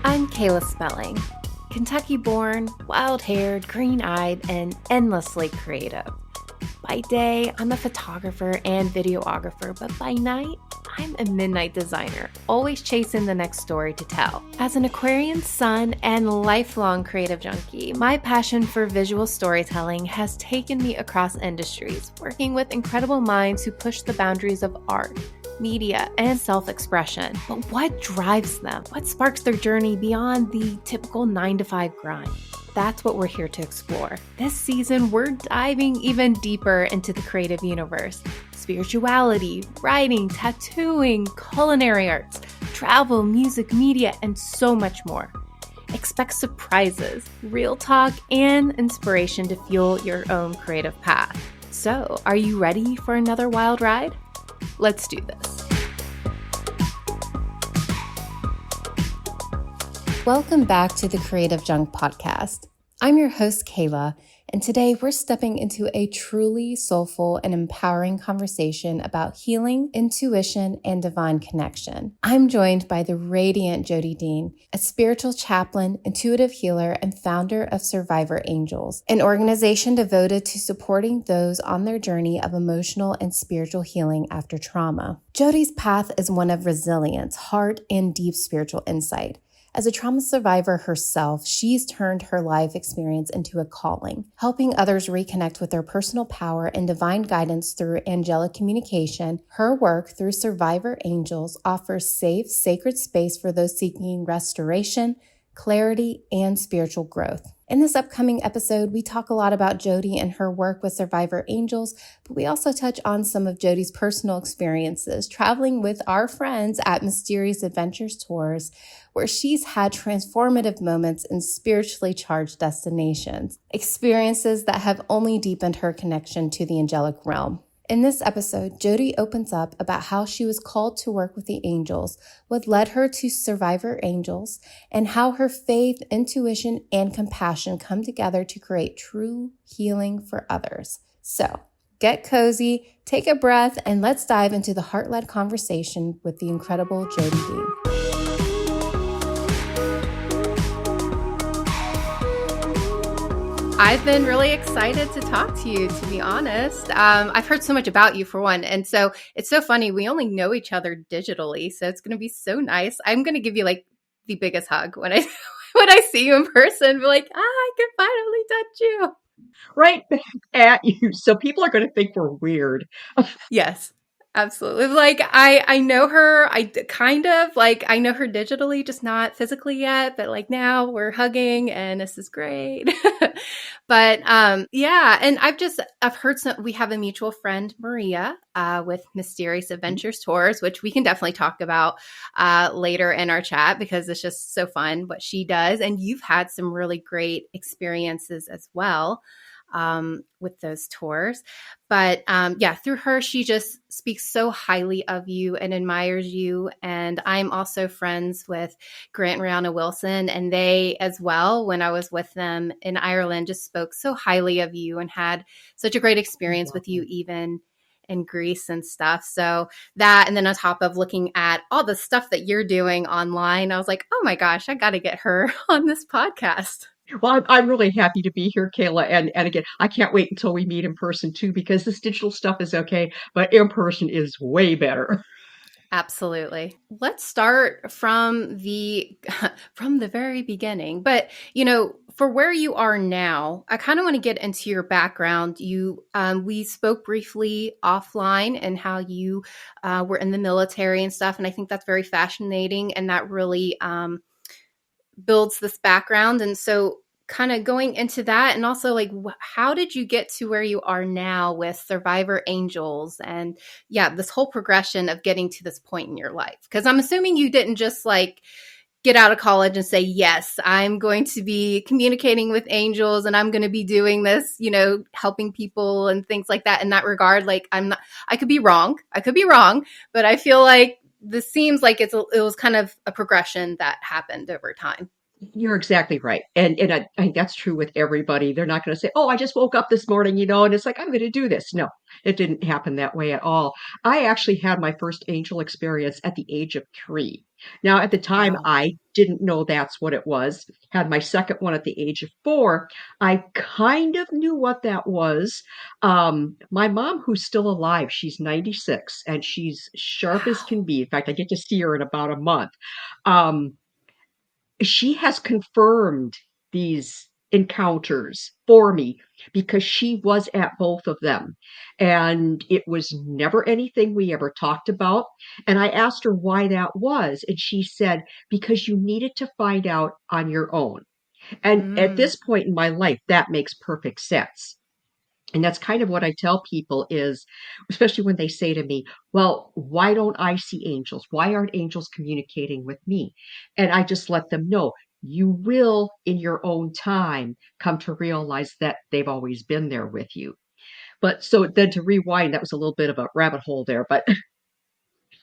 I'm Kayla Spelling, Kentucky-born, wild-haired, green-eyed, and endlessly creative. By day, I'm a photographer and videographer, but by night, I'm a midnight designer, always chasing the next story to tell. As an Aquarian sun and lifelong creative junkie, my passion for visual storytelling has taken me across industries, working with incredible minds who push the boundaries of art, media, and self-expression. But what drives them? What sparks their journey beyond the typical 9-to-5 grind? That's what we're here to explore. This season, we're diving even deeper into the creative universe. Spirituality, writing, tattooing, culinary arts, travel, music, media, and so much more. Expect surprises, real talk, and inspiration to fuel your own creative path. So, are you ready for another wild ride? Let's do this. Welcome back to the Creative Junk Podcast. I'm your host, Kayla, and today we're stepping into a truly soulful and empowering conversation about healing, intuition, and divine connection. I'm joined by the radiant Jodi Dehn, a spiritual chaplain, intuitive healer, and founder of Survivor Angels, an organization devoted to supporting those on their journey of emotional and spiritual healing after trauma. Jodi's path is one of resilience, heart, and deep spiritual insight. As a trauma survivor herself, she's turned her life experience into a calling, helping others reconnect with their personal power and divine guidance through angelic communication. Her work through Survivor Angels offers safe, sacred space for those seeking restoration, clarity, and spiritual growth. In this upcoming episode, we talk a lot about Jodi and her work with Survivor Angels, but we also touch on some of Jodi's personal experiences traveling with our friends at Mysterious Adventures Tours, where she's had transformative moments in spiritually charged destinations, experiences that have only deepened her connection to the angelic realm. In this episode, Jodi opens up about how she was called to work with the angels, what led her to Survivor Angels, and how her faith, intuition, and compassion come together to create true healing for others. So, get cozy, take a breath, and let's dive into the heart-led conversation with the incredible Jodi Dehn. I've been really excited to talk to you, to be honest. I've heard so much about you, for one. And so it's so funny. We only know each other digitally. So it's going to be so nice. I'm going to give you like the biggest hug when I when I see you in person. Be like, I can finally touch you. Right back at you. So people are going to think we're weird. Yes. Absolutely. Like I know her, I know her digitally, just not physically yet, but like now we're hugging and this is great. But yeah, and I've heard we have a mutual friend, Maria, with Mysterious Adventures Tours, which we can definitely talk about later in our chat because it's just so fun what she does. And you've had some really great experiences as well with those tours. But yeah, through her, she just speaks so highly of you and admires you. And I'm also friends with Grant and Rihanna Wilson, and they as well, when I was with them in Ireland, just spoke so highly of you and had such a great experience with you, even in Greece and stuff. So that, and then on top of looking at all the stuff that you're doing online, I was like, oh my gosh, I got to get her on this podcast. Well, I'm really happy to be here, Kayla. And again, I can't wait until we meet in person too, because this digital stuff is okay, but in person is way better. Absolutely. Let's start from the very beginning. But, for where you are now, I kind of want to get into your background. We spoke briefly offline and how you were in the military and stuff. And I think that's very fascinating. And that really builds this background. And so kind of going into that, and also like, how did you get to where you are now with Survivor Angels and this whole progression of getting to this point in your life? Because I'm assuming you didn't just like get out of college and say, yes, I'm going to be communicating with angels and I'm going to be doing this, helping people and things like that. In that regard, like I could be wrong, but I feel like this seems like it was kind of a progression that happened over time. You're exactly right. And I think that's true with everybody. They're not going to say, "Oh, I just woke up this morning, and it's like I'm going to do this." No, it didn't happen that way at all. I actually had my first angel experience at the age of 3. Now, at the time, Wow. I didn't know that's what it was. Had my second one at the age of 4. I kind of knew what that was. My mom, who's still alive, she's 96 and she's sharp as Wow. can be. In fact, I get to see her in about a month. Um, she has confirmed these encounters for me because she was at both of them. And it was never anything we ever talked about. And I asked her why that was. And she said, because you needed to find out on your own. And at Mm, this point in my life, that makes perfect sense. And that's kind of what I tell people is, especially when they say to me, well, why don't I see angels? Why aren't angels communicating with me? And I just let them know you will, in your own time, come to realize that they've always been there with you. But so then to rewind, that was a little bit of a rabbit hole there, but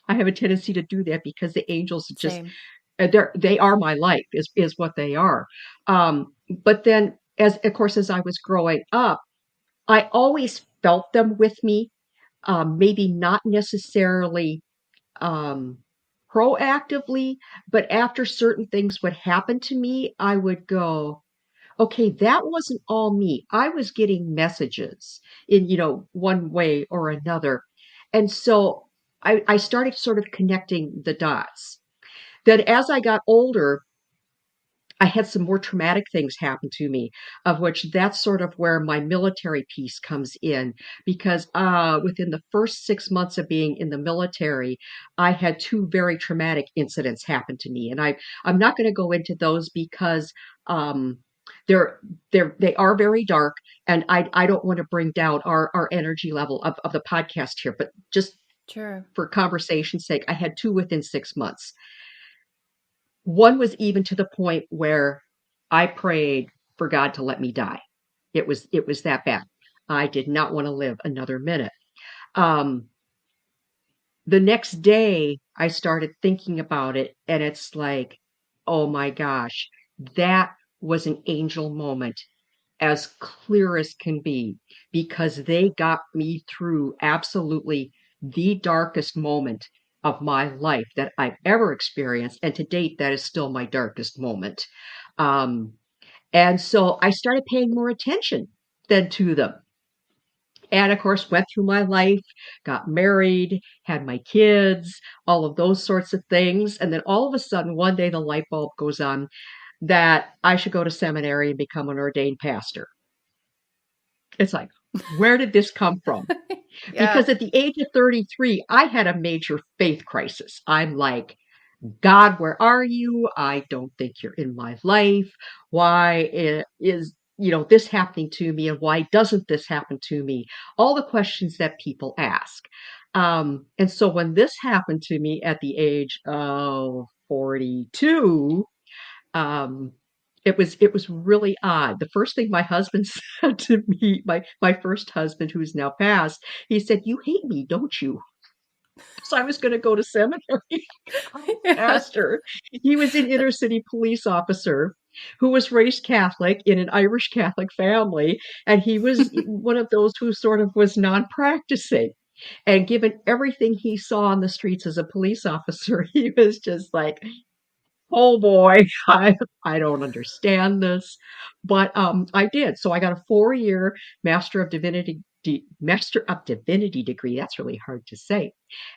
I have a tendency to do that because the angels just, same. they are my life is what they are. But then as, of course, as I was growing up, I always felt them with me, maybe not necessarily um, proactively, but after certain things would happen to me, I would go, okay, that wasn't all me. I was getting messages in, one way or another. And so I started sort of connecting the dots. Then as I got older, I had some more traumatic things happen to me, of which that's sort of where my military piece comes in. Because within the first 6 months of being in the military, I had two very traumatic incidents happen to me, and I'm not going to go into those because um, they're they are very dark, and I don't want to bring down our energy level of the podcast here, but just Sure. for conversation's sake, I had two within 6 months. One was even to the point where I prayed for God to let me die. It was that bad. I did not want to live another minute. Um, the next day, I started thinking about it, and it's like, oh my gosh, that was an angel moment as clear as can be because they got me through absolutely the darkest moment of my life that I've ever experienced. And to date, that is still my darkest moment. Um, and so I started paying more attention then to them. And of course, went through my life, got married, had my kids, all of those sorts of things. And then all of a sudden, one day the light bulb goes on that I should go to seminary and become an ordained pastor. It's like, where did this come from? Yeah. Because at the age of 33, I had a major faith crisis. I'm like, God, where are you? I don't think you're in my life. Why is, this happening to me? And why doesn't this happen to me? All the questions that people ask. And so when this happened to me at the age of 42, um, it was really odd. The first thing my husband said to me, my first husband, who's now passed, he said, "You hate me, don't you?" So I was going to go to seminary. I'm a Yeah. pastor. He was an inner city police officer who was raised Catholic in an Irish Catholic family, and he was one of those who sort of was non-practicing. And given everything he saw on the streets as a police officer, he was just like, oh boy, I don't understand this, but I did. So I got a 4-year Master of Divinity degree. That's really hard to say,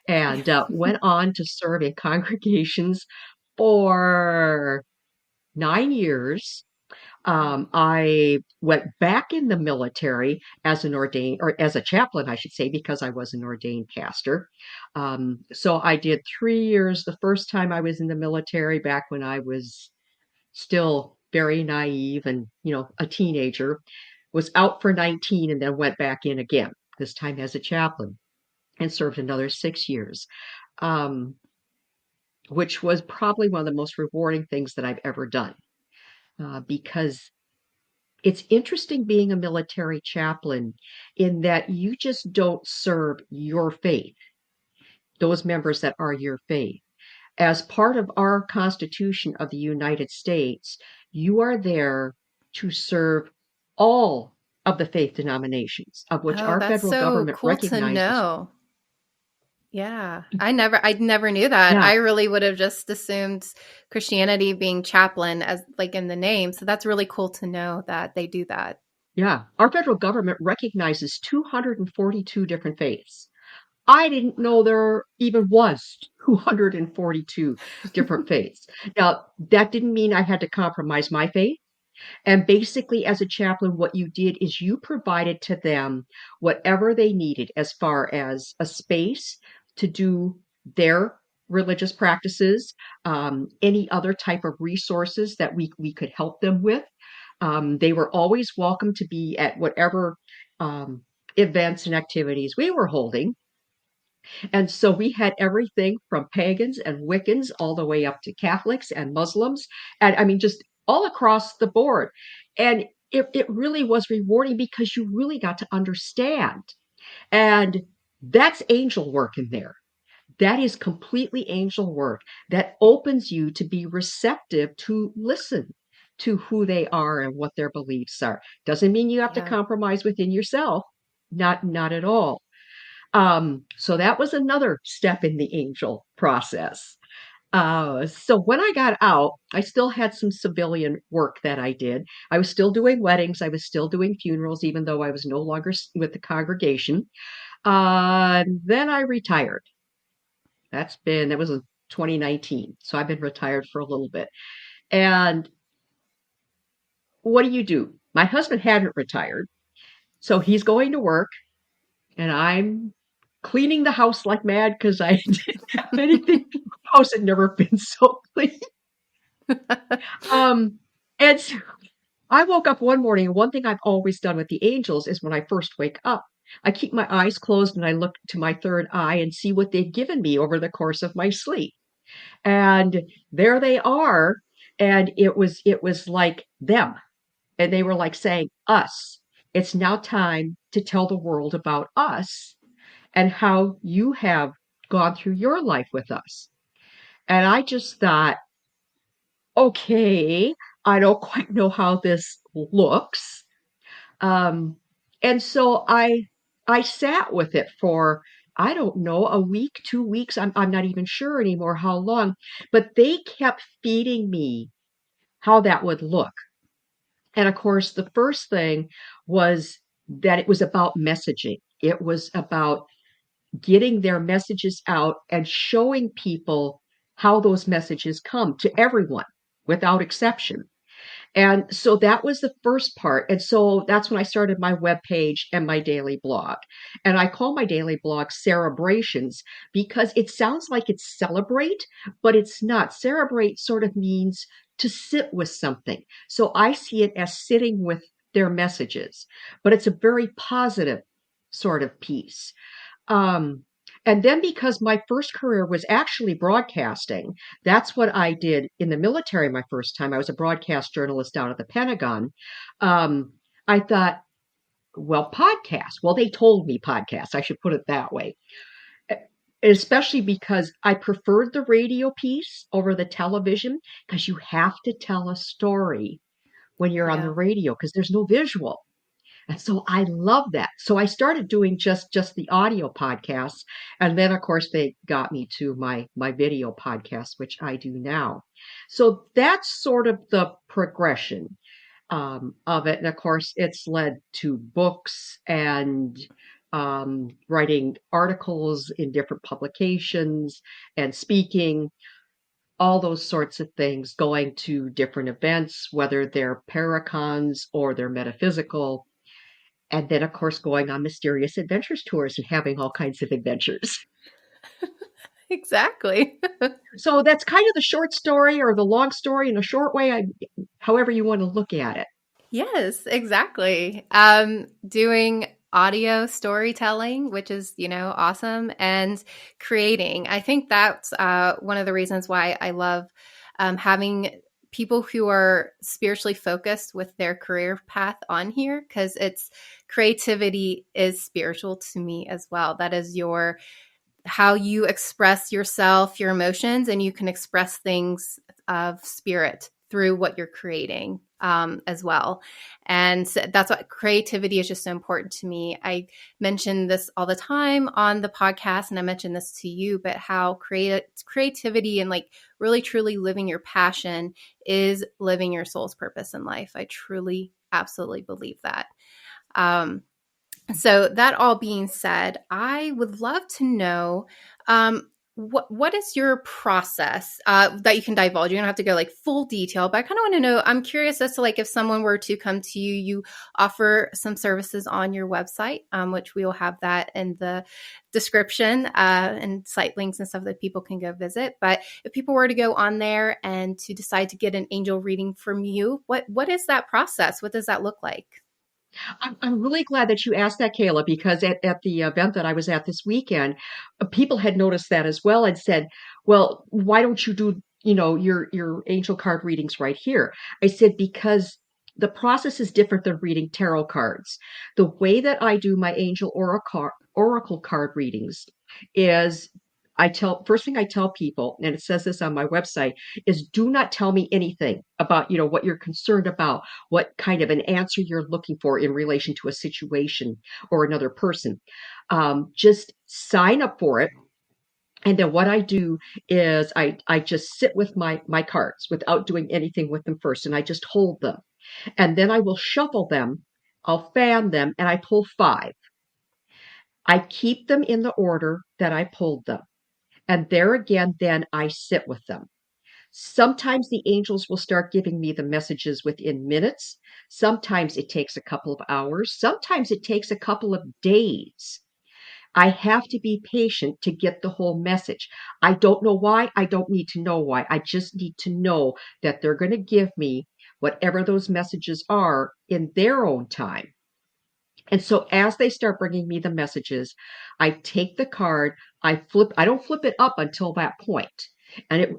and went on to serve in congregations for 9 years. Wow. I went back in the military as an ordained, or as a chaplain, I should say, because I was an ordained pastor. So I did 3 years the first time I was in the military back when I was still very naive and, a teenager, was out for 19 and then went back in again, this time as a chaplain, and served another 6 years, um, which was probably one of the most rewarding things that I've ever done, because it's interesting being a military chaplain in that you just don't serve your faith, those members that are your faith. As part of our Constitution of the United States, you are there to serve all of the faith denominations, of which Oh, our that's federal so government cool to recognizes. know. Yeah. I never knew that. Yeah, I really would have just assumed Christianity being chaplain as like in the name. So that's really cool to know that they do that. yeah. Our federal government recognizes 242 different faiths. I didn't know there even was 242 different faiths. Now, that didn't mean I had to compromise my faith. And basically, as a chaplain, what you did is you provided to them whatever they needed as far as a space to do their religious practices, any other type of resources that we could help them with. They were always welcome to be at whatever um, events and activities we were holding. And so we had everything from pagans and Wiccans all the way up to Catholics and Muslims. And I mean, just all across the board. And it really was rewarding because you really got to understand. And that's angel work in there. That is completely angel work that opens you to be receptive to listen to who they are and what their beliefs are. Doesn't mean you have to Yeah. compromise within yourself. Not at all. So that was another step in the angel process. So when I got out, I still had some civilian work that I did. I was still doing weddings. I was still doing funerals, even though I was no longer with the congregation. Then I retired. That was in 2019. So I've been retired for a little bit. And what do? My husband hadn't retired. So he's going to work and I'm cleaning the house like mad because I didn't have anything. The house had never been so clean. Um, and so I woke up one morning, and one thing I've always done with the angels is when I first wake up, I keep my eyes closed and I look to my third eye and see what they've given me over the course of my sleep. And there they are. And it was like them. And they were like saying, us. It's now time to tell the world about us and how you have gone through your life with us. And I just thought, okay, I don't quite know how this looks. Um, and so I sat with it for I don't know a week, 2 weeks. I'm not even sure anymore how long, but they kept feeding me how that would look. And of course, the first thing was that it was about messaging. It was about getting their messages out and showing people how those messages come to everyone without exception. And so that was the first part. And so that's when I started my webpage and my daily blog. And I call my daily blog Cerebrations because it sounds like it's celebrate, but it's not. Cerebrate sort of means to sit with something. So I see it as sitting with their messages, but it's a very positive sort of piece. Um, and then because my first career was actually broadcasting, that's what I did in the military my first time. I was a broadcast journalist down at the Pentagon. Um, I thought, well, podcast. Well, they told me podcast. I should put it that way. E- Especially because I preferred the radio piece over the television because you have to tell a story when you're on the Yeah. radio because there's no visual. And so I love that. So I started doing just the audio podcasts, and then of course they got me to my video podcast, which I do now. So that's sort of the progression of it, and of course it's led to books and writing articles in different publications and speaking. All those sorts of things, going to different events, whether they're paracons or they're metaphysical, and then, of course, going on mysterious adventures tours and having all kinds of adventures. Exactly. So that's kind of the short story or the long story in a short way, however you want to look at it. Yes, exactly. Doing audio storytelling, which is, awesome, and creating. I think that's one of the reasons why I love having people who are spiritually focused with their career path on here, because it's creativity is spiritual to me as well. That is your how you express yourself, your emotions, and you can express things of spirit through what you're creating as well. And so that's what creativity is just so important to me. I mention this all the time on the podcast, and I mentioned this to you, but how creativity and like really truly living your passion is living your soul's purpose in life. I truly, absolutely believe that. So that all being said, I would love to know what is your process that you can divulge. You don't have to go like full detail, but I kind of want to know. I'm curious as to like if someone were to come to you, you offer some services on your website, which we will have that in the description and site links and stuff that people can go visit. But if people were to go on there and to decide to get an angel reading from you, what is that process? What does that look like? I'm really glad that you asked that, Kayla, because at the event that I was at this weekend, people had noticed that as well and said, well, why don't you do, your angel card readings right here? I said, because the process is different than reading tarot cards. The way that I do my angel oracle card readings is first thing I tell people, and it says this on my website, is do not tell me anything about, what you're concerned about, what kind of an answer you're looking for in relation to a situation or another person. Just sign up for it. And then what I do is I just sit with my cards without doing anything with them first, and I just hold them. And then I will shuffle them, I'll fan them, and I pull five. I keep them in the order that I pulled them. And there again, then I sit with them. Sometimes the angels will start giving me the messages within minutes. Sometimes it takes a couple of hours. Sometimes it takes a couple of days. I have to be patient to get the whole message. I don't know why. I don't need to know why. I just need to know that they're going to give me whatever those messages are in their own time. And so as they start bringing me the messages, I take the card, I don't flip it up until that point. And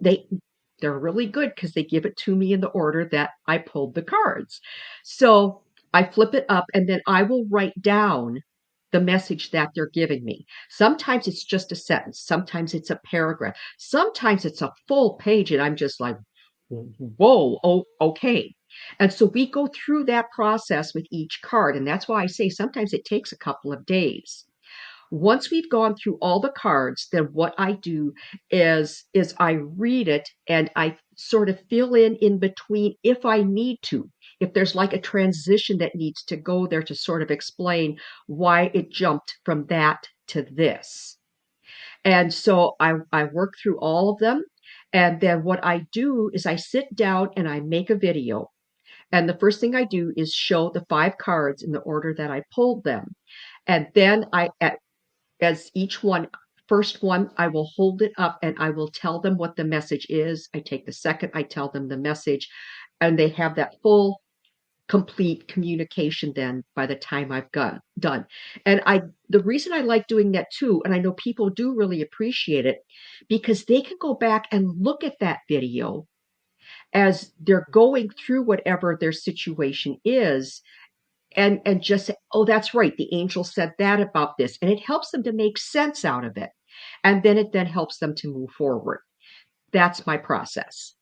they're really good because they give it to me in the order that I pulled the cards. So I flip it up and then I will write down the message that they're giving me. Sometimes it's just a sentence, sometimes it's a paragraph, sometimes it's a full page, and I'm just like, whoa, oh, okay. And so we go through that process with each card. And that's why I say sometimes it takes a couple of days. Once we've gone through all the cards, then what I do is I read it and I sort of fill in between if I need to. If there's like a transition that needs to go there to sort of explain why it jumped from that to this. And so I work through all of them. And then what I do is I sit down and I make a video. And the first thing I do is show the five cards in the order that I pulled them. And then as each one, first one, I will hold it up and I will tell them what the message is. I take the second, I tell them the message, and they have that full, complete communication then by the time I've done. And the reason I like doing that too, and I know people do really appreciate it, because they can go back and look at that video as they're going through whatever their situation is and just say, oh, that's right, the angel said that about this, and it helps them to make sense out of it, and then it then helps them to move forward. That's my process.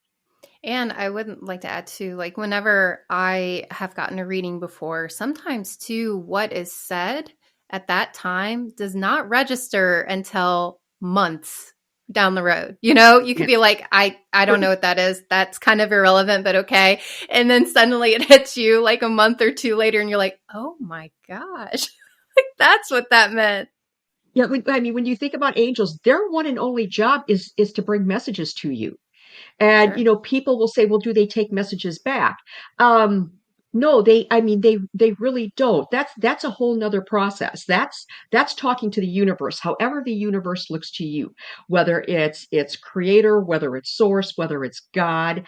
And I would like to add too, like whenever I have gotten a reading before, sometimes too, what is said at that time does not register until months down the road. You know, you could Yeah. be like, I don't know what that is. That's kind of irrelevant, but okay. And then suddenly it hits you like a month or two later and you're like, oh my gosh, like that's what that meant. Yeah, I mean, when you think about angels, their one and only job is to bring messages to you. And, Sure. people will say, well, do they take messages back? No, they really don't. That's a whole nother process. That's talking to the universe, however the universe looks to you, whether it's creator, whether it's source, whether it's God,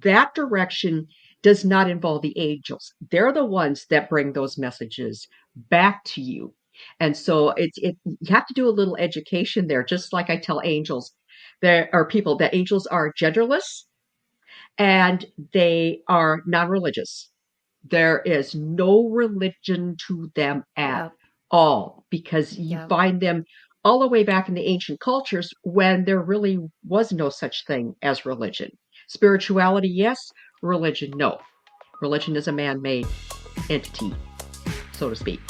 that direction does not involve the angels. They're the ones that bring those messages back to you. And so you have to do a little education there, just like I tell angels there are people that angels are genderless and they are non-religious. There is no religion to them at Yep. all because you Yep. find them. all the way back in the ancient cultures when there really was no such thing as religion. Spirituality, yes. Religion, no. Religion is a man made entity, so to speak.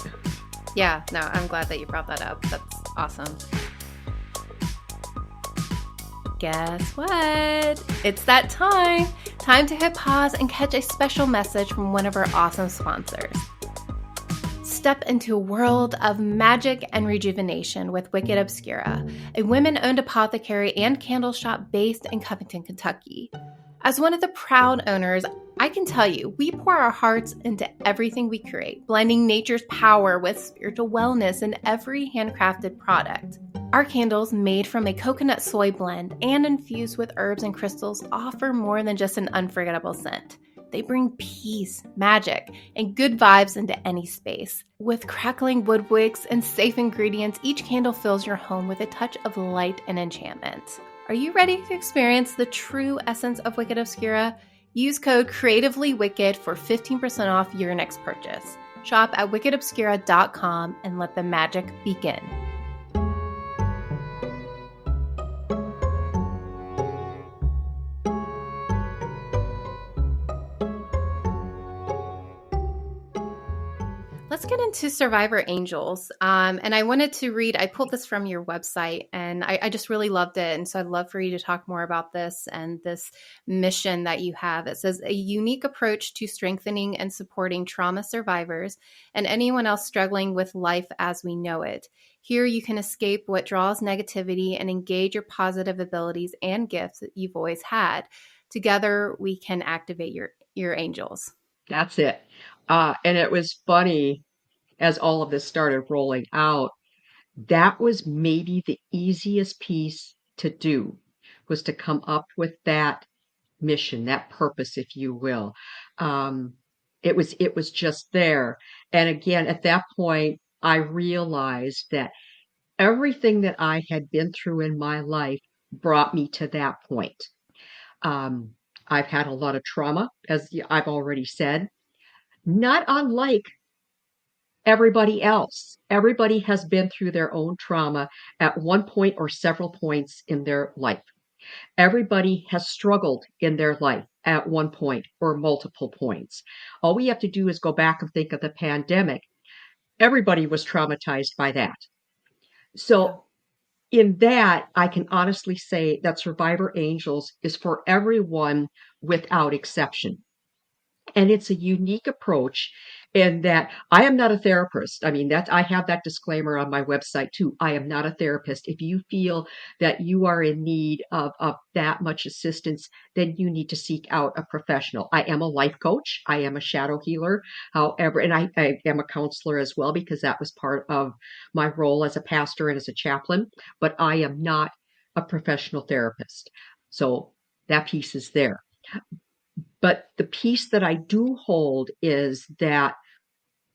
Yeah, no, I'm glad that you brought that up. That's awesome. Guess what? It's that time. Time to hit pause and catch a special message from one of our awesome sponsors. Step into a world of magic and rejuvenation with Wicked Obscura, a women-owned apothecary and candle shop based in Covington, Kentucky. As one of the proud owners, I can tell you, we pour our hearts into everything we create, blending nature's power with spiritual wellness in every handcrafted product. Our candles, made from a coconut soy blend and infused with herbs and crystals, offer more than just an unforgettable scent. They bring peace, magic, and good vibes into any space. With crackling wood wicks and safe ingredients, each candle fills your home with a touch of light and enchantment. Are you ready to experience the true essence of Wicked Obscura? Use code CreativelyWicked for 15% off your next purchase. Shop at wickedobscura.com and let the magic begin. Let's get into Survivor Angels. And I wanted to read, I pulled this from your website and I just really loved it. And so I'd love for you to talk more about this and this mission that you have. It says, a unique approach to strengthening and supporting trauma survivors and anyone else struggling with life as we know it. Here you can escape what draws negativity and engage your positive abilities and gifts that you've always had. Together, we can activate your angels. That's it. And it was funny as all of this started rolling out. That was maybe the easiest piece to do, was to come up with that mission, that purpose, if you will. It was just there. And again, at that point, I realized that everything that I had been through in my life brought me to that point. Um, I've had a lot of trauma, as I've already said, not unlike everybody else. Everybody has been through their own trauma at one point or several points in their life. Everybody has struggled in their life at one point or multiple points. All we have to do is go back and think of the pandemic. Everybody was traumatized by that. So, in that, I can honestly say that Survivor Angels is for everyone without exception. And it's a unique approach in that I am not a therapist. I mean, that I have that disclaimer on my website too. I am not a therapist. If you feel that you are in need of that much assistance, then you need to seek out a professional. I am a life coach. I am a shadow healer. However, and I am a counselor as well, because that was part of my role as a pastor and as a chaplain, but I am not a professional therapist. So that piece is there. But the piece that I do hold is that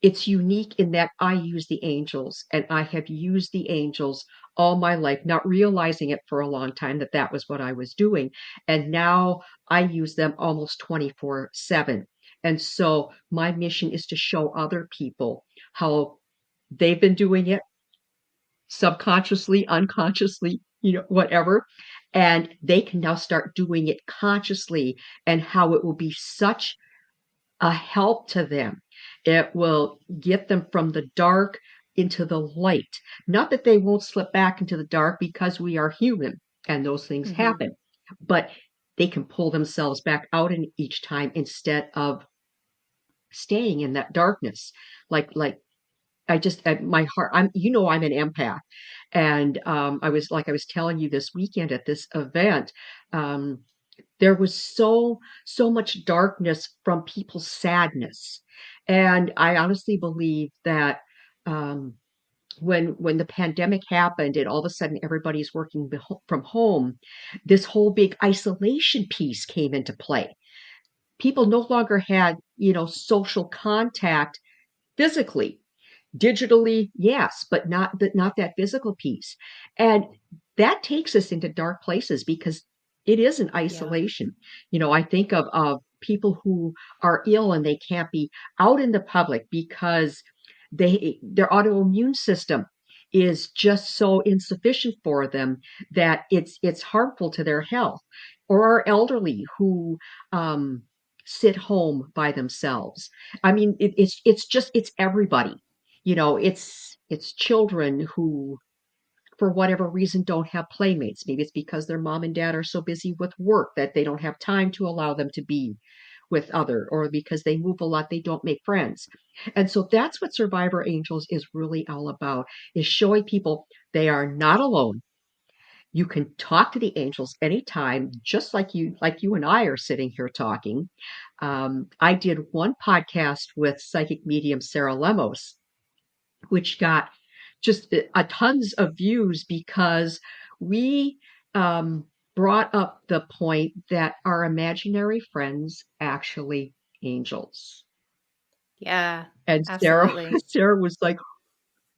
it's unique in that I use the angels, and I have used the angels all my life, not realizing it for a long time that that was what I was doing. And now I use them almost 24/7. And so my mission is to show other people how they've been doing it subconsciously, unconsciously, whatever. And they can now start doing it consciously, and how it will be such a help to them. It will get them from the dark into the light. Not that they won't slip back into the dark, because we are human and those things happen, but they can pull themselves back out in each time instead of staying in that darkness. Like I just, at my heart, I'm an empath. And I was telling you this weekend at this event, um, there was so much darkness from people's sadness. And I honestly believe that um, when the pandemic happened and all of a sudden everybody's working from home, this whole big isolation piece came into play. People no longer had, social contact physically. Digitally, yes, but not that physical piece. And that takes us into dark places, because it is an isolation. I think of people who are ill and they can't be out in the public because their autoimmune system is just so insufficient for them that it's harmful to their health, or our elderly who um, sit home by themselves. I mean, it's everybody. It's children who, for whatever reason, don't have playmates. Maybe it's because their mom and dad are so busy with work that they don't have time to allow them to be with other, or because they move a lot, they don't make friends. And so that's what Survivor Angels is really all about, is showing people they are not alone. You can talk to the angels anytime, just like you and I are sitting here talking. I did one podcast with psychic medium Sarah Lemos, which got just a tons of views because we brought up the point that our imaginary friends actually angels. Yeah, And Sarah absolutely. Sarah was like,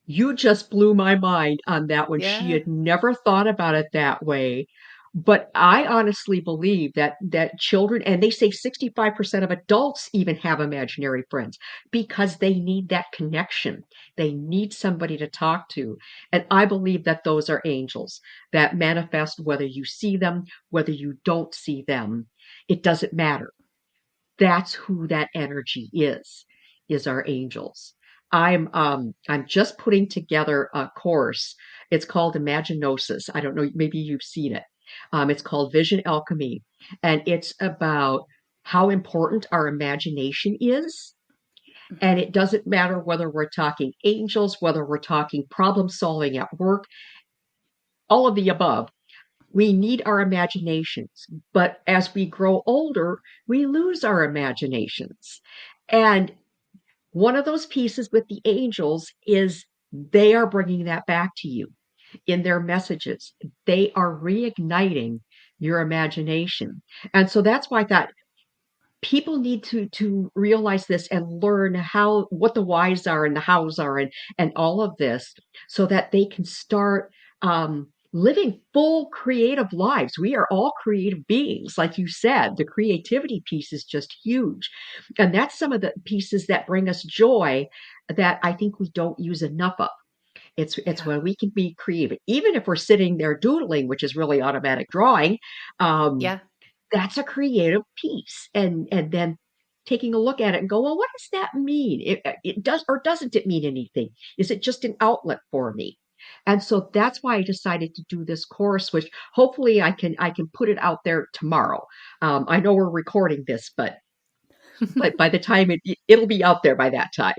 you just blew my mind on that one. She Yeah. had never thought about it that way. But I honestly believe that children, and they say 65% of adults even have imaginary friends because they need that connection. They need somebody to talk to. And I believe that those are angels that manifest whether you see them, whether you don't see them. It doesn't matter. That's who that energy is our angels. I'm just putting together a course. It's called Imaginosis. I don't know, maybe you've seen it. It's called Vision Alchemy, and it's about how important our imagination is. And Hmm. it doesn't matter whether we're talking angels, whether we're talking problem solving at work, all of the above. We need our imaginations, but as we grow older, we lose our imaginations. And one of those pieces with the angels is they are bringing that back to you in their messages. They are reigniting your imagination. And so that's why I thought people need to realize this and learn how, what the whys are and the hows are, and all of this, so that they can start living full creative lives. We are all creative beings, like you said. The creativity piece is just huge, and that's some of the pieces that bring us joy that I think we don't use enough of. It's Yeah. when we can be creative, even if we're sitting there doodling, which is really automatic drawing. um, Yeah. that's a creative piece, and then taking a look at it and go, well, what does that mean? It does, or doesn't it mean anything? Is it just an outlet for me? And so that's why I decided to do this course, which hopefully I can put it out there tomorrow. I know we're recording this, but by the time it'll be out there by that time.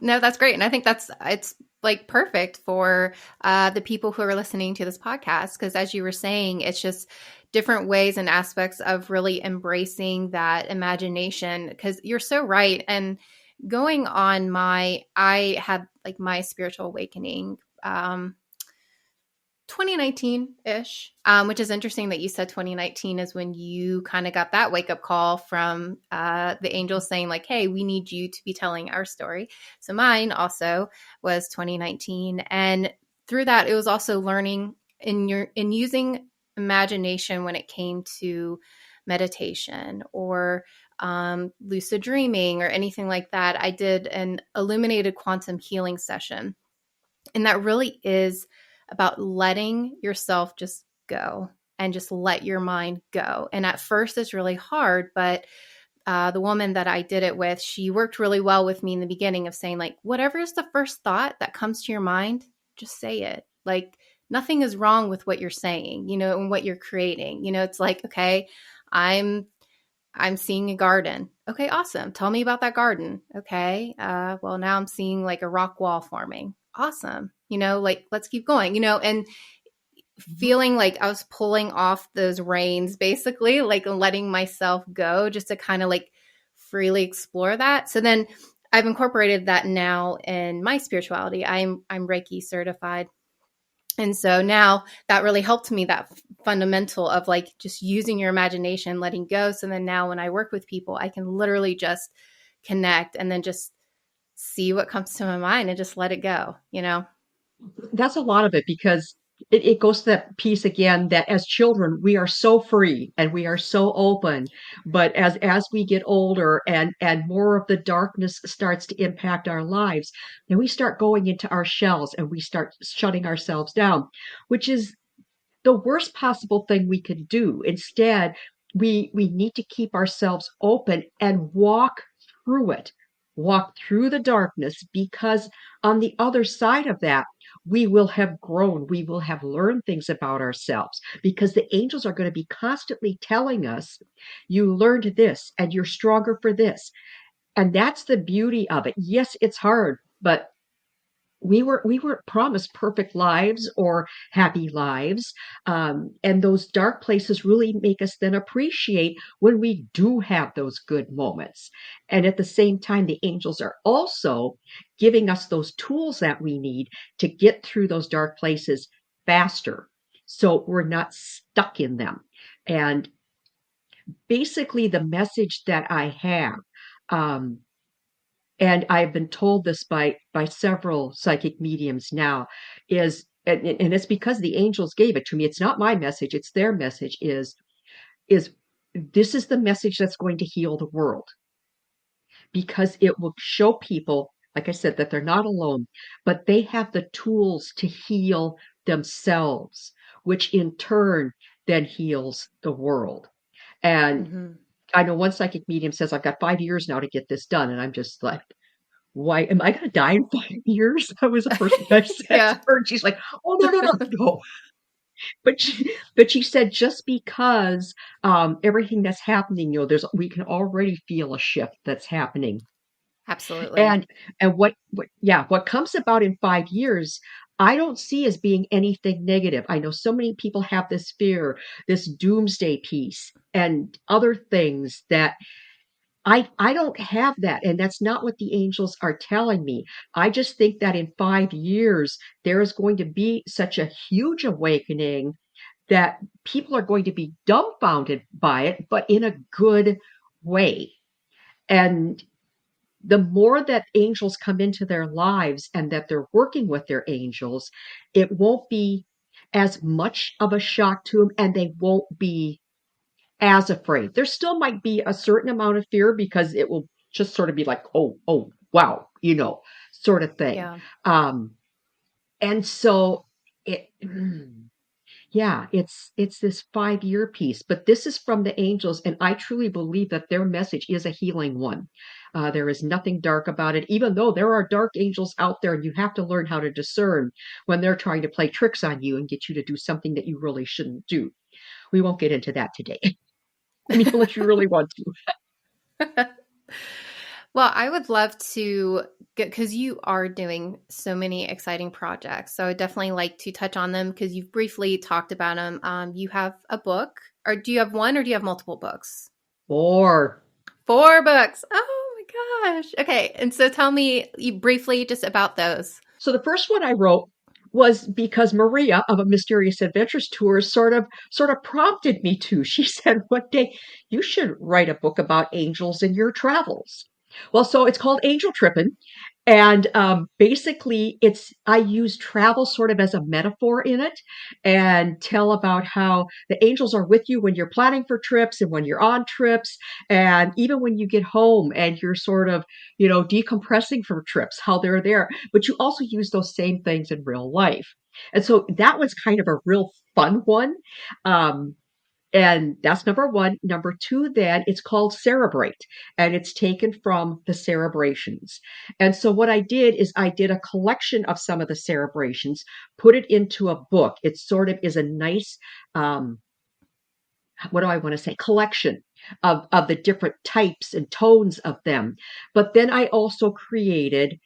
No, that's great. And I think it's like perfect for the people who are listening to this podcast. Because as you were saying, it's just different ways and aspects of really embracing that imagination. Because you're so right. And going on I had like my spiritual awakening 2019-ish, which is interesting that you said 2019 is when you kind of got that wake up call from the angels saying like, hey, we need you to be telling our story. So mine also was 2019. And through that, it was also learning in using imagination when it came to meditation or lucid dreaming or anything like that. I did an illuminated quantum healing session, and that really is about letting yourself just go and just let your mind go. And at first, it's really hard, but the woman that I did it with, she worked really well with me in the beginning of saying, like, whatever is the first thought that comes to your mind, just say it. Like, nothing is wrong with what you're saying, and what you're creating. It's like, okay, I'm seeing a garden. Okay, awesome. Tell me about that garden. Okay. Well, now I'm seeing like a rock wall forming. Awesome. Like let's keep going, and feeling like I was pulling off those reins, basically, like letting myself go just to kind of like freely explore that. So then I've incorporated that now in my spirituality. I'm Reiki certified. And so now that really helped me, that fundamental of like just using your imagination, letting go. So then now when I work with people, I can literally just connect and then just see what comes to my mind and just let it go. That's a lot of it, because it goes to that piece again that as children we are so free and we are so open, but as we get older and more of the darkness starts to impact our lives, then we start going into our shells and we start shutting ourselves down, which is the worst possible thing we could do. Instead, we need to keep ourselves open and walk through it, walk through the darkness, because on the other side of that, we will have grown, we will have learned things about ourselves, because the angels are going to be constantly telling us, you learned this and you're stronger for this. And that's the beauty of it. Yes, it's hard, but we weren't promised perfect lives or happy lives, and those dark places really make us then appreciate when we do have those good moments. And at the same time, the angels are also giving us those tools that we need to get through those dark places faster, so we're not stuck in them. And basically the message that I have, um, and I've been told this by several psychic mediums now, is, and it's because the angels gave it to me. It's not my message, it's their message, is this is the message that's going to heal the world, because it will show people, like I said, that they're not alone, but they have the tools to heal themselves, which in turn then heals the world. And Mm-hmm. I know one psychic medium says, I've got 5 years now to get this done. And I'm just like, why am I going to die in 5 years? That was the first thing I said to Yeah. her. And she's like, oh, no, no, no, no. But she said, just because everything that's happening, we can already feel a shift that's happening. Absolutely. And what comes about in 5 years, I don't see as being anything negative. I know so many people have this fear, this doomsday piece, and other things that I don't have that, and that's not what the angels are telling me. I just think that in 5 years, there is going to be such a huge awakening that people are going to be dumbfounded by it, but in a good way. And the more that angels come into their lives and that they're working with their angels, it won't be as much of a shock to them, and they won't be as afraid. There still might be a certain amount of fear, because it will just sort of be like, oh, wow, sort of thing. Yeah. Um, and so it, yeah, it's this 5 year piece, but this is from the angels, and I truly believe that their message is a healing one. There is nothing dark about it, even though there are dark angels out there, and you have to learn how to discern when they're trying to play tricks on you and get you to do something that you really shouldn't do. We won't get into that today. I mean, unless you really want to. Well, I would love to get, because you are doing so many exciting projects. So I would definitely like to touch on them because you've briefly talked about them. You have a book, or do you have one, or do you have multiple books? Or 4 books. Oh my gosh. Okay. And so tell me you briefly just about those. so the first one I wrote was because Maria of a Mysterious Adventures Tour sort of prompted me to. She said one day, you should write a book about angels in your travels. Well, so it's called Angel Trippin'. And basically, I use travel sort of as a metaphor in it, and tell about how the angels are with you when you're planning for trips and when you're on trips, and even when you get home and you're sort of, decompressing from trips, how they're there. But you also use those same things in real life. And so that was kind of a real fun one. Um, and that's number one. Number two, then it's called Cerebrate, and it's taken from the cerebrations. And so what I did is I did a collection of some of the cerebrations, put it into a book. It sort of is a nice, um, what do I want to say, collection of the different types and tones of them. But then I also created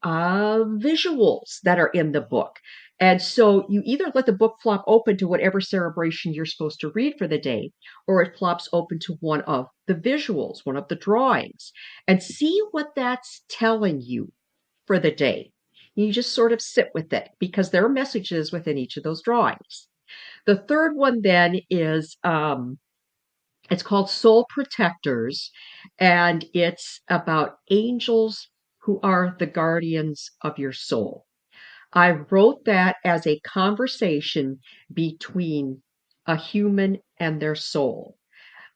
visuals that are in the book. And so you either let the book flop open to whatever cerebration you're supposed to read for the day, or it flops open to one of the visuals, one of the drawings, and see what that's telling you for the day. You just sort of sit with it, because there are messages within each of those drawings. The third one then is it's called Soul Protectors, and it's about angels who are the guardians of your soul. I wrote that as a conversation between a human and their soul.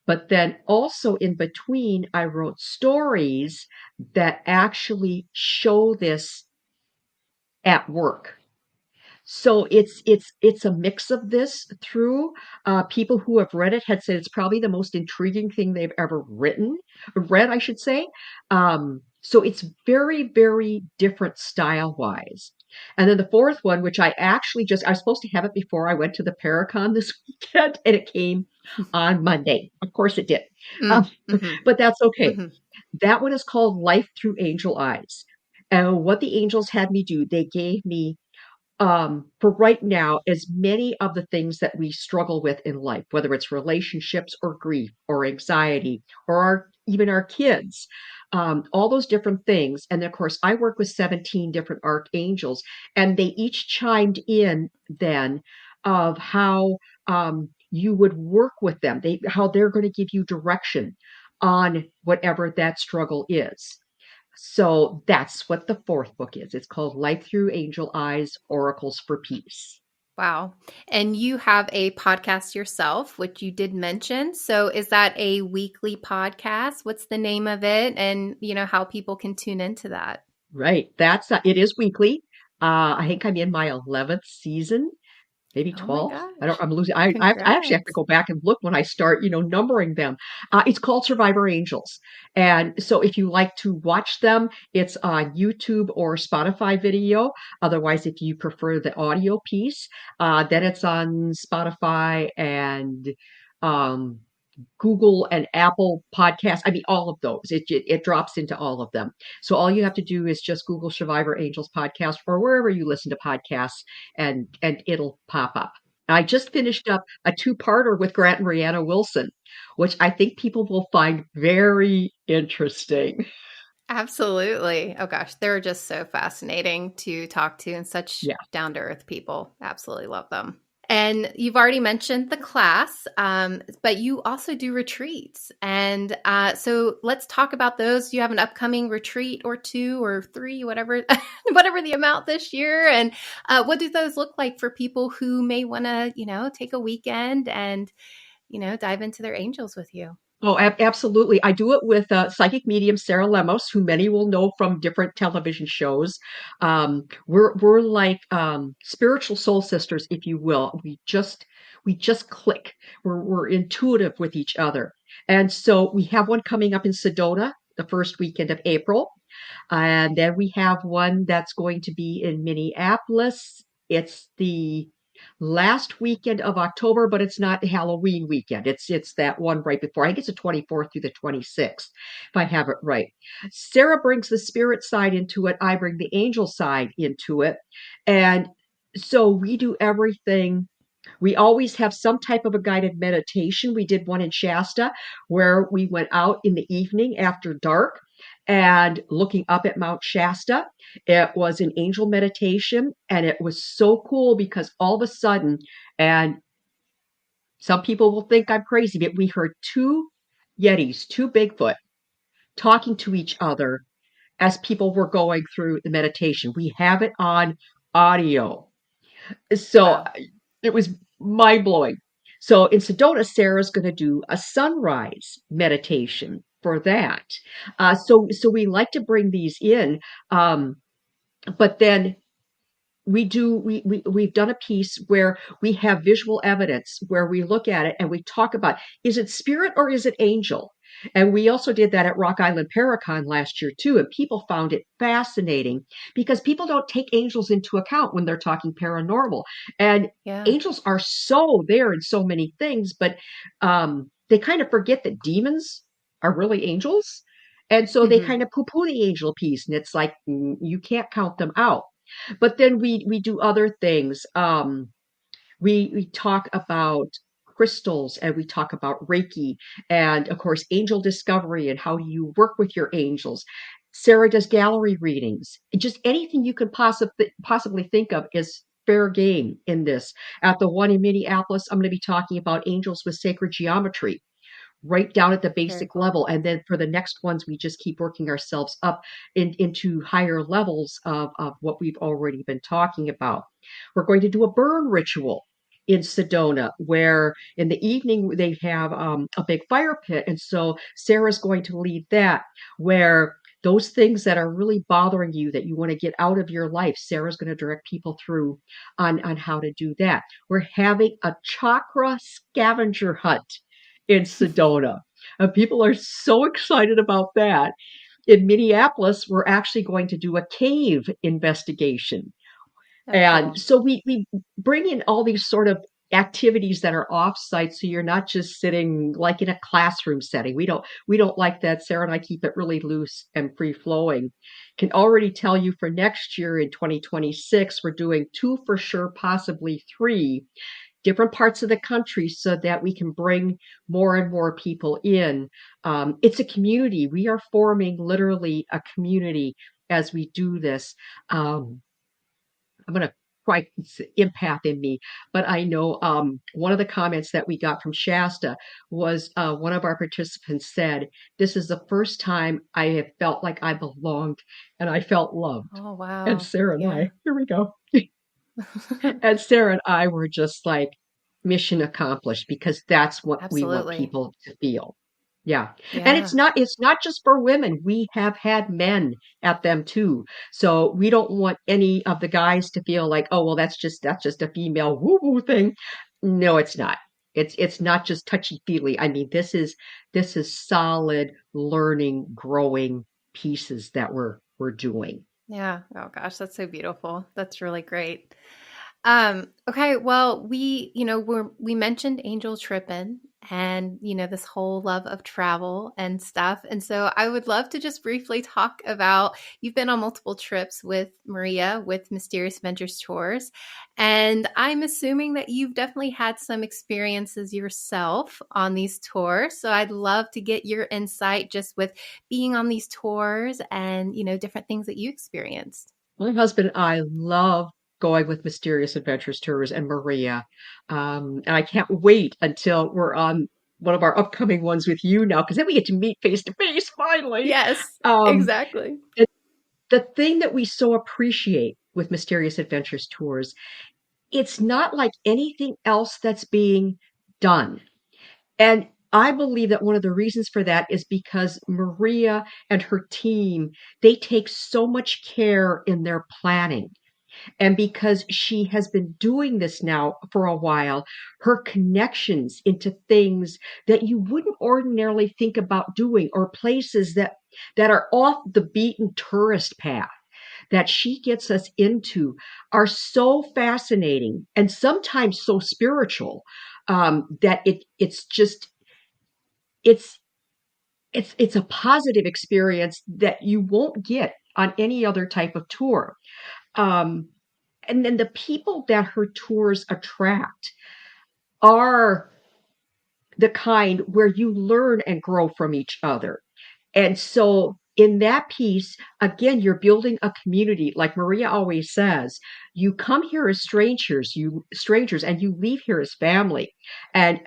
But then also in between, I wrote stories that actually show this at work. So it's a mix of this through. People who have read it had said it's probably the most intriguing thing they've ever read, I should say. So it's very, very different style wise. And then the fourth one, which I was supposed to have it before I went to the Paracon this weekend, and it came on Monday. Of course it did. Um, Mm, hmm but that's okay. hmm That one is called Life Through Angel Eyes. And what the angels had me do, they gave me for right now, as many of the things that we struggle with in life, whether it's relationships or grief or anxiety or even our kids, all those different things. And of course, I work with 17 different archangels, and they each chimed in then of how you would work with them, how they're going to give you direction on whatever that struggle is. So that's what the fourth book is. It's called Life Through Angel Eyes Oracles for Peace. Wow. And you have a podcast yourself, which you did mention. So is that a weekly podcast? What's the name of it? And, how people can tune into that? Right. It is weekly. I think I'm in my 11th season, maybe Oh my 12th. gosh. I'm losing. I actually have to Congrats. go back and look when I start, numbering them. It's called Survivor Angels. And so if you like to watch them, it's on YouTube or Spotify video. Otherwise, if you prefer the audio piece, then it's on Spotify and, um, Google and Apple podcasts. I mean, all of those. It drops into all of them. So all you have to do is just Google Survivor Angels podcast or wherever you listen to podcasts, and it'll pop up. I just finished up a two-parter with Grant and Brianna Wilson, which I think people will find very interesting. Absolutely. Oh gosh, they're just so fascinating to talk to and such Yeah. down to earth people. Absolutely love them. And you've already mentioned the class, but you also do retreats. And so let's talk about those. You have an upcoming retreat or two or three, whatever, whatever the amount this year. And what do those look like for people who may want to, take a weekend and, dive into their angels with you? Oh, absolutely. I do it with psychic medium Sarah Lemos, who many will know from different television shows. We're like spiritual soul sisters, if you will. We just click. We're intuitive with each other, and so we have one coming up in Sedona the first weekend of April. And then we have one that's going to be in Minneapolis. It's the last weekend of October, but it's not Halloween weekend. It's that one right before. I think it's the 24th through the 26th, if I have it right. Sarah brings the spirit side into it. I bring the angel side into it. And so we do everything. We always have some type of a guided meditation. We did one in Shasta where we went out in the evening after dark and looking up at Mount Shasta. It was an angel meditation, and it was so cool because all of a sudden, and some people will think I'm crazy, but we heard two Yetis, two Bigfoot, talking to each other as people were going through the meditation. We have it on audio. So Wow. it was mind blowing. So in Sedona, Sarah's going to do a sunrise meditation for that. So we like to bring these in, um, but then we've done a piece where we have visual evidence where we look at it and we talk about, is it spirit or is it angel? And we also did that at Rock Island Paracon last year too, and people found it fascinating because people don't take angels into account when they're talking paranormal. And Yeah. angels are so there in so many things, but they kind of forget that demons are really angels. And so they hmm kind of poo-poo the angel piece, and it's like you can't count them out. But then we do other things. We talk about crystals, and we talk about Reiki, and of course angel discovery and how do you work with your angels. Sarah does gallery readings. Just anything you could possibly think of is fair game in this. At the one in Minneapolis, I'm going to be talking about angels with sacred geometry, right down at the Very basic cool. level. And then for the next ones, we just keep working ourselves up into higher levels of what we've already been talking about. We're going to do a burn ritual in Sedona, where in the evening they have a big fire pit. And so Sarah's going to lead that, where those things that are really bothering you that you want to get out of your life, Sarah's going to direct people through on how to do that. We're having a chakra scavenger hunt in Sedona. People are so excited about that. In Minneapolis, we're actually going to do a cave investigation. Oh, And cool. so we bring in all these sort of activities that are offsite, so you're not just sitting like in a classroom setting. We don't like that. Sarah and I keep it really loose and free flowing. Can already tell you for next year in 2026, we're doing two for sure, possibly three different parts of the country so that we can bring more and more people in. It's a community. We are forming literally a community as we do this. I'm going to quite empath in me, but I know one of the comments that we got from Shasta was one of our participants said, "This is the first time I have felt like I belonged and I felt loved." Oh, And wow. Sarah and Yeah. I, here we go. And Sarah and I were just like, mission accomplished, because that's what we want Absolutely. people to feel. Yeah. And Yeah. it's not just for women. We have had men at them too. So we don't want any of the guys to feel like, oh, well, that's just a female woo-woo thing. No, it's not. It's not just touchy-feely. I mean, this is solid learning, growing pieces that we're doing. Yeah. Oh gosh, that's so beautiful. That's really great. Okay, well, we mentioned Angel Trippin' and this whole love of travel and stuff. And so I would love to just briefly talk about you've been on multiple trips with Maria with Mysterious Ventures Tours. And I'm assuming that you've definitely had some experiences yourself on these tours. So I'd love to get your insight just with being on these tours and different things that you experienced. My husband and I love going with Mysterious Adventures Tours and Maria. And I can't wait until we're on one of our upcoming ones with you now, because then we get to meet face to face finally. Yes, Um, exactly. the, the thing that we so appreciate with Mysterious Adventures Tours, it's not like anything else that's being done. And I believe that one of the reasons for that is because Maria and her team, they take so much care in their planning. And because she has been doing this now for a while, her connections into things that you wouldn't ordinarily think about doing, or places that are off the beaten tourist path that she gets us into, are so fascinating and sometimes so spiritual, that it's it's a positive experience that you won't get on any other type of tour. Um, and then the people that her tours attract are the kind where you learn and grow from each other. And so in that piece, again, you're building a community. Like Maria always says, you come here as strangers, and you leave here as family. And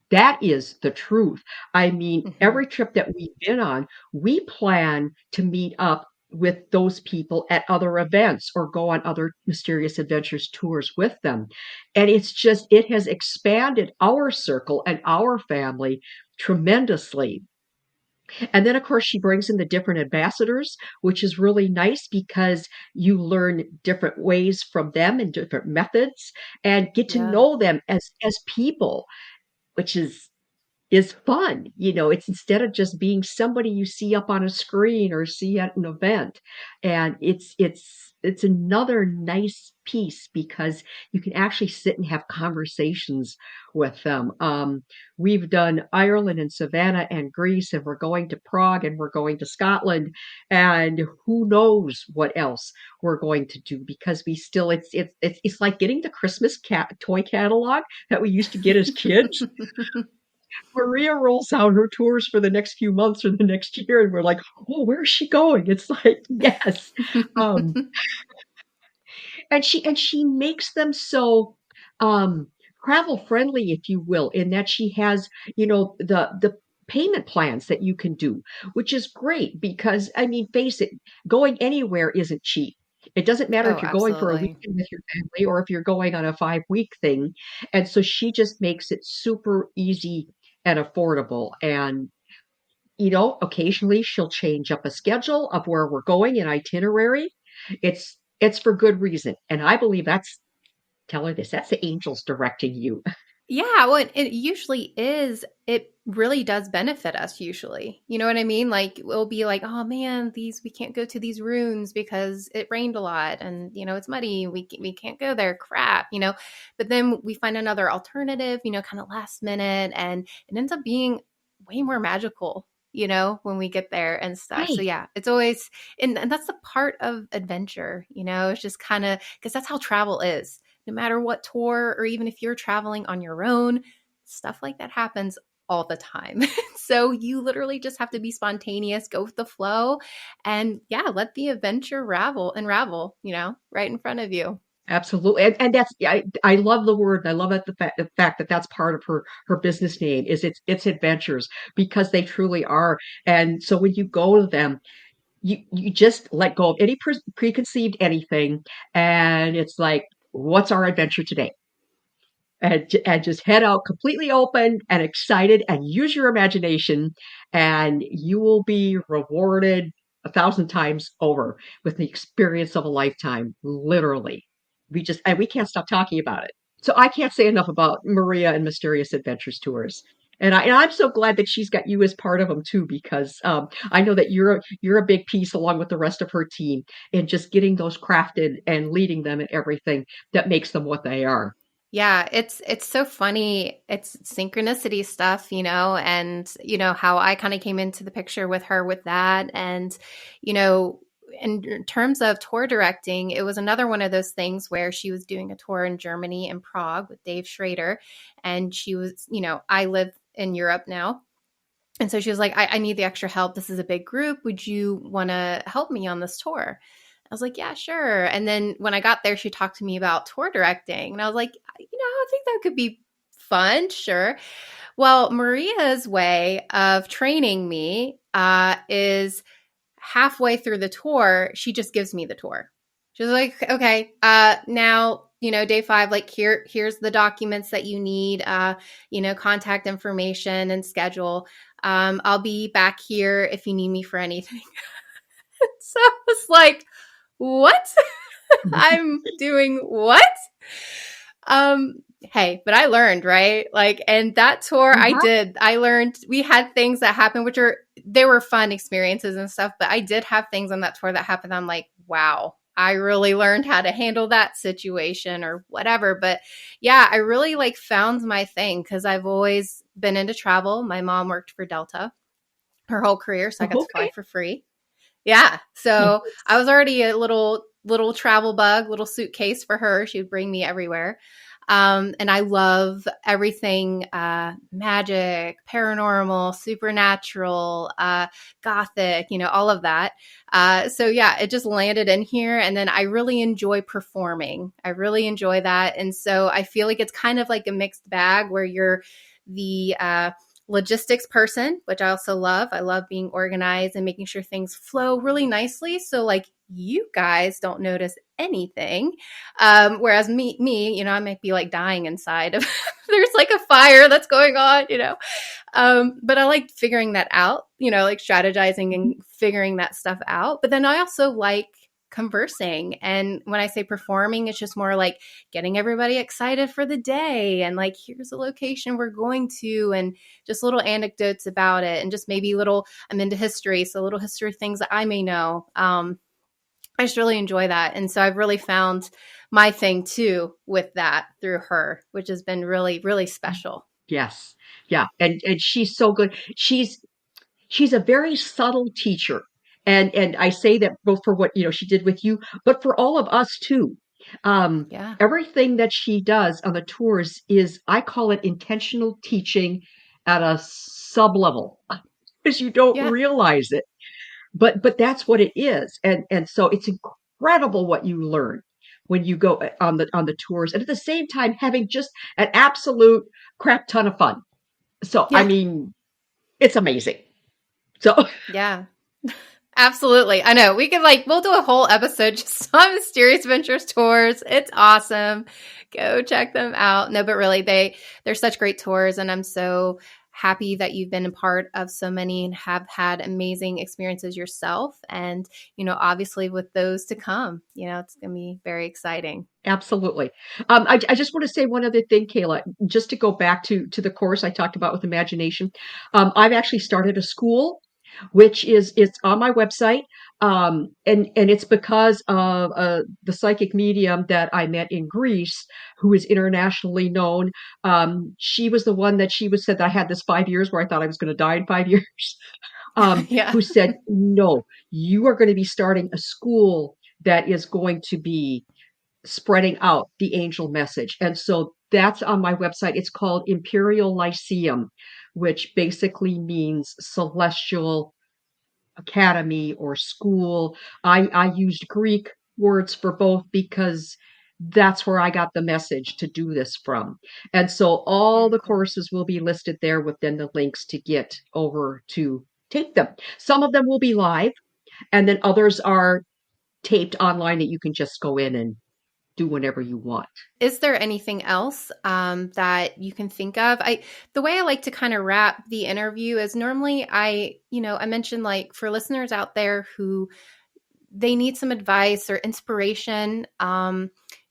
that is the truth. I mean, Hmm. every trip that we've been on, we plan to meet up with those people at other events or go on other Mysterious Adventures tours with them. And it has expanded our circle and our family tremendously. And then, of course, she brings in the different ambassadors, which is really nice because you learn different ways from them and different methods and get to Yeah. know them as people, which is fun. It's instead of just being somebody you see up on a screen or see at an event. And it's another nice piece because you can actually sit and have conversations with them. We've done Ireland and Savannah and Greece, and we're going to Prague, and we're going to Scotland, and who knows what else we're going to do, because we still it's like getting the Christmas toy catalog that we used to get as kids. Maria rolls out her tours for the next few months or the next year, and we're like, "Oh, where's she going?" It's like, yes, um, and she makes them so travel friendly, if you will, in that she has, the payment plans that you can do, which is great because, I mean, face it, going anywhere isn't cheap. It doesn't matter Oh, if you're going for a absolutely. weekend with your family or if you're going on a 5 week thing. And so she just makes it super easy and affordable. And, occasionally she'll change up a schedule of where we're going, an itinerary. It's for good reason. And I believe tell her this, that's the angels directing you. Yeah, well, it usually is. It really does benefit us usually. You know what I mean? Like we'll be like, "Oh man, these we can't go to these ruins because it rained a lot and it's muddy. We can't go there. Crap." But then we find another alternative, kind of last minute, and it ends up being way more magical, when we get there and stuff. So Right. yeah, it's always and that's the part of adventure, it's just kind of because that's how travel is, no matter what tour or even if you're traveling on your own, stuff like that happens all the time. So you literally just have to be spontaneous, go with the flow, and yeah, let the adventure unravel, right in front of you. Absolutely. And that's, I love the word. I love it, the fact that that's part of her business name is it's adventures because they truly are. And so when you go to them, you just let go of any preconceived anything. And it's like, what's our adventure today? And just head out completely open and excited and use your imagination and you will be rewarded 1,000 times over with the experience of a lifetime, literally. We can't stop talking about it. So I can't say enough about Maria and Mysterious Adventures Tours. And I'm so glad that she's got you as part of them too, because I know that you're a big piece along with the rest of her team in just getting those crafted and leading them and everything that makes them what they are. Yeah, it's so funny. It's synchronicity stuff, and how I kind of came into the picture with her with that. And, you know, in terms of tour directing, it was another one of those things where she was doing a tour in Germany and Prague with Dave Schrader. And she was, I live in Europe now. And so she was like, I need the extra help. This is a big group. Would you want to help me on this tour? I was like, yeah, sure. And then when I got there, she talked to me about tour directing. And I was like, I think that could be fun. Sure. Well, Maria's way of training me is halfway through the tour, she just gives me the tour. She's like, okay, now, day 5, like here's the documents that you need, contact information and schedule. I'll be back here if you need me for anything. So I was like, what? I'm doing what? Um, hey, but I learned, right? Like, and that tour Uh-huh. I learned, we had things that happened, they were fun experiences and stuff, but I did have things on that tour that happened. I'm like, wow, I really learned how to handle that situation or whatever. But yeah, I really like found my thing because I've always been into travel. My mom worked for Delta her whole career, so I got to fly Okay. for free. Yeah. So I Nice. was already a little travel bug, little suitcase for her. She would bring me everywhere. And I love everything magic, paranormal, supernatural, gothic, all of that. So yeah, it just landed in here. And then I really enjoy performing. I really enjoy that. And so I feel like it's kind of like a mixed bag where you're the logistics person, which I also love. I love being organized and making sure things flow really nicely. So like you guys don't notice anything. Whereas me, I might be like dying inside of there's like a fire that's going on. But I like figuring that out, like strategizing and figuring that stuff out. But then I also like conversing. And when I say performing, it's just more like getting everybody excited for the day and like, here's the location we're going to, and just little anecdotes about it. And just maybe I'm into history. So little history things that I may know. I just really enjoy that. And so I've really found my thing too with that through her, which has been really, really special. Yes. Yeah. And she's so good. She's a very subtle teacher. And I say that both for what, she did with you, but for all of us too. Um, Yeah. Everything that she does on the tours is, I call it intentional teaching at a sub level because you don't Yeah. realize it. But that's what it is. And so it's incredible what you learn when you go on the tours, and at the same time having just an absolute crap ton of fun. So I Yeah. mean, It's amazing. So Yeah. Absolutely. I know. We could we'll do a whole episode just on Mysterious Ventures tours. It's awesome. Go check them out. No, but really they're such great tours, and I'm so happy that you've been a part of so many and have had amazing experiences yourself. And, obviously with those to come, it's going to be very exciting. absolutely. I just want to say one other thing, Kayla, just to go back to the course I talked about with imagination. I've actually started a school, which is it's on my website, and it's because of the psychic medium that I met in Greece, who is internationally known. She was the one that she was said that I had this 5 years where I thought I was going to die in 5 years. Yeah. Who said, "No, you are going to be starting a school that is going to be spreading out the angel message." And so that's on my website. It's called Imperial Lyceum, which basically means celestial academy or school. I used Greek words for both because that's where I got the message to do this from. And so all Very the cool. courses will be listed there within the links to get over to take them. Some of them will be live, and then others are taped online that you can just go in and do whenever you want. Is there anything else that you can think of? The way I like to kind of wrap the interview is normally I mentioned for listeners out there who they need some advice or inspiration,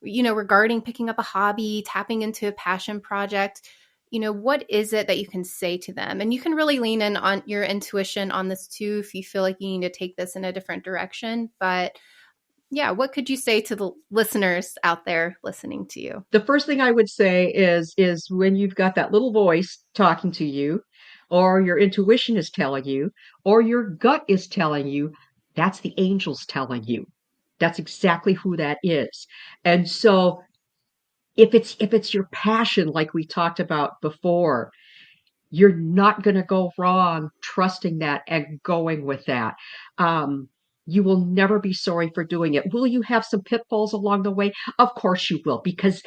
regarding picking up a hobby, tapping into a passion project. What is it that you can say to them? And you can really lean in on your intuition on this too if you feel like you need to take this in a different direction. But yeah, what could you say to the listeners out there listening to you? The first thing I would say is when you've got that little voice talking to you, or your intuition is telling you, or your gut is telling you, that's the angels telling you. That's exactly who that is. And so if it's your passion, like we talked about before, you're not going to go wrong trusting that and going with that. Um, you will never be sorry for doing it. Will you have some pitfalls along the way? Of course you will, because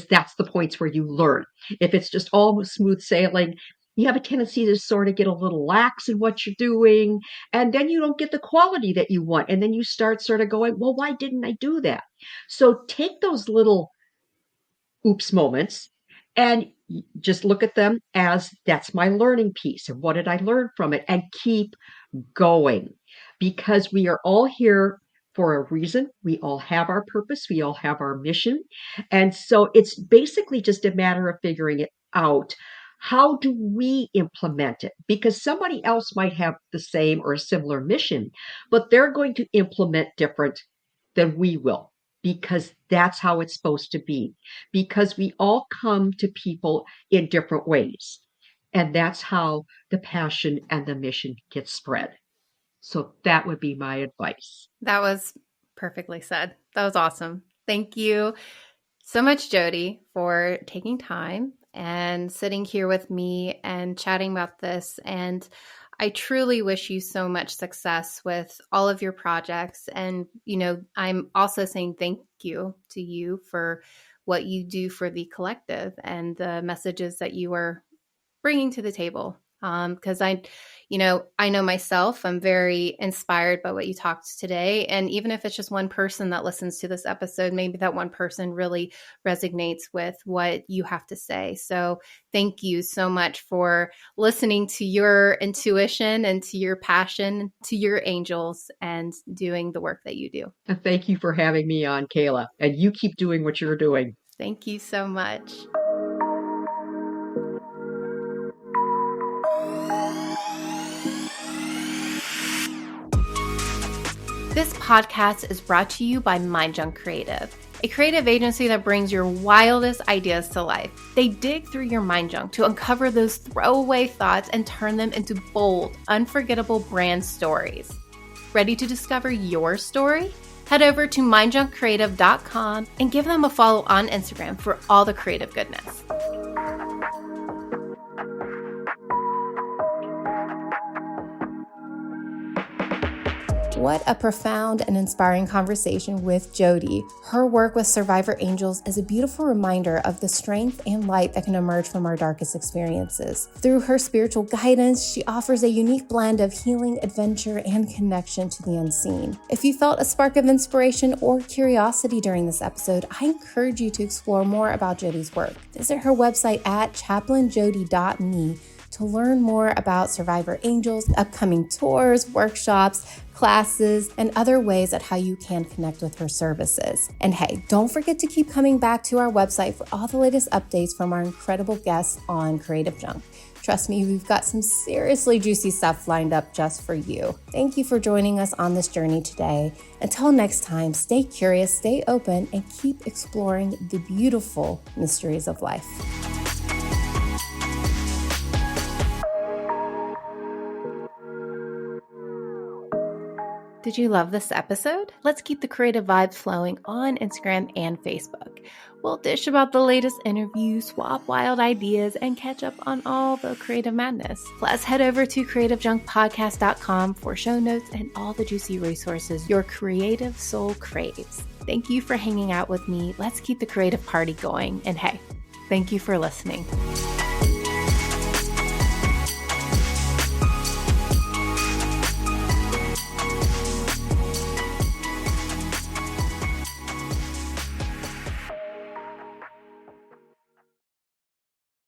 that's the points where you learn. If it's just all smooth sailing, you have a tendency to sort of get a little lax in what you're doing, and then you don't get the quality that you want. And then you start sort of going, well, why didn't I do that? So take those little oops moments and just look at them as that's my learning piece and what did I learn from it, and keep going, because we are all here for a reason. We all have our purpose, we all have our mission, and so it's basically just a matter of figuring it out. How do we implement it? Because somebody else might have the same or a similar mission, but they're going to implement different than we will, because that's how it's supposed to be, because we all come to people in different ways, and that's how the passion and the mission gets spread. So that would be my advice. That was perfectly said. That was awesome. Thank you so much, Jodi, for taking time and sitting here with me and chatting about this. And I truly wish you so much success with all of your projects. And, I'm also saying thank you to you for what you do for the collective and the messages that you are bringing to the table. Because I know myself, I'm very inspired by what you talked today. And even if it's just one person that listens to this episode, maybe that one person really resonates with what you have to say. So thank you so much for listening to your intuition and to your passion, to your angels, and doing the work that you do. And thank you for having me on, Kayla. And you keep doing what you're doing. Thank you so much. This podcast is brought to you by Mind Junk Creative, a creative agency that brings your wildest ideas to life. They dig through your mind junk to uncover those throwaway thoughts and turn them into bold, unforgettable brand stories. Ready to discover your story? Head over to mindjunkcreative.com and give them a follow on Instagram for all the creative goodness. What a profound and inspiring conversation with Jodi. Her work with survivor angels is a beautiful reminder of the strength and light that can emerge from our darkest experiences. Through her spiritual guidance, she offers a unique blend of healing, adventure, and connection to the unseen. If you felt a spark of inspiration or curiosity during this episode, I encourage you to explore more about Jodi's work. Visit her website at chaplainjodi.me to learn more about survivor angels, upcoming tours, workshops, classes, and other ways at how you can connect with her services. And hey, don't forget to keep coming back to our website for all the latest updates from our incredible guests on Creative Junk. Trust me, we've got some seriously juicy stuff lined up just for you. Thank you for joining us on this journey today. Until next time, stay curious, stay open, and keep exploring the beautiful mysteries of life. Did you love this episode? Let's keep the creative vibes flowing on Instagram and Facebook. We'll dish about the latest interviews, swap wild ideas, and catch up on all the creative madness. Plus, head over to creativejunkpodcast.com for show notes and all the juicy resources your creative soul craves. Thank you for hanging out with me. Let's keep the creative party going. And hey, thank you for listening.